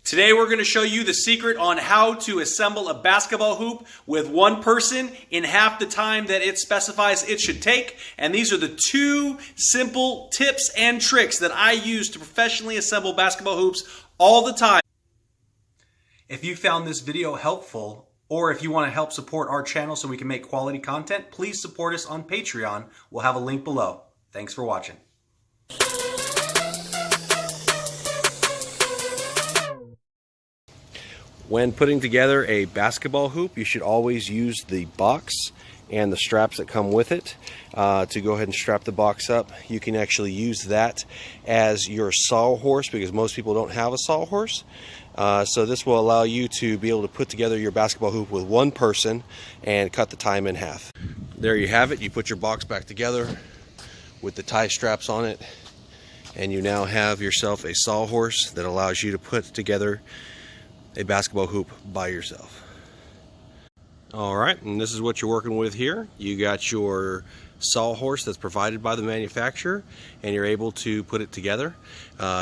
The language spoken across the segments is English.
Today we're going to show you the secret on how to assemble a basketball hoop with one person in half the time that it specifies it should take. And these are the two simple tips and tricks that I use to professionally assemble basketball hoops all the time. If you found this video helpful, or if you want to help support our channel so we can make quality content, please support us on Patreon. We'll have a link below. Thanks for watching. When putting together a basketball hoop, you should always use the box and the straps that come with it to go ahead and strap the box up. You can actually use that as your sawhorse because most people don't have a sawhorse. So this will allow you to be able to put together your basketball hoop with one person and cut the time in half. There you have it. You put your box back together with the tie straps on it, and you now have yourself a sawhorse that allows you to put together a basketball hoop by yourself. Alright, and this is what you're working with here. You got your sawhorse that's provided by the manufacturer, and you're able to put it together.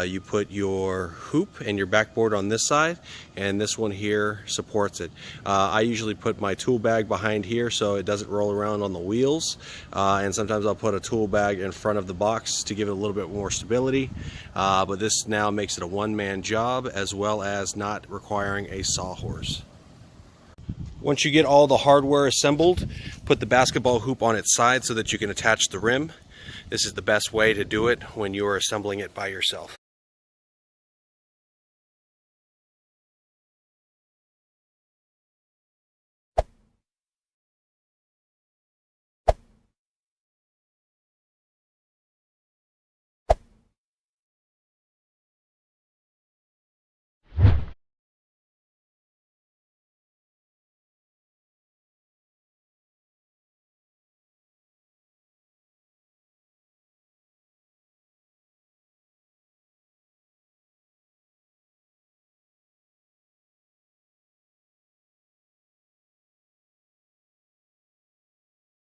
You put your hoop and your backboard on this side, and this one here supports it. I usually put my tool bag behind here so it doesn't roll around on the wheels, and sometimes I'll put a tool bag in front of the box to give it a little bit more stability, but this now makes it a one-man job as well as not requiring a sawhorse. Once you get all the hardware assembled, put the basketball hoop on its side so that you can attach the rim. This is the best way to do it when you are assembling it by yourself.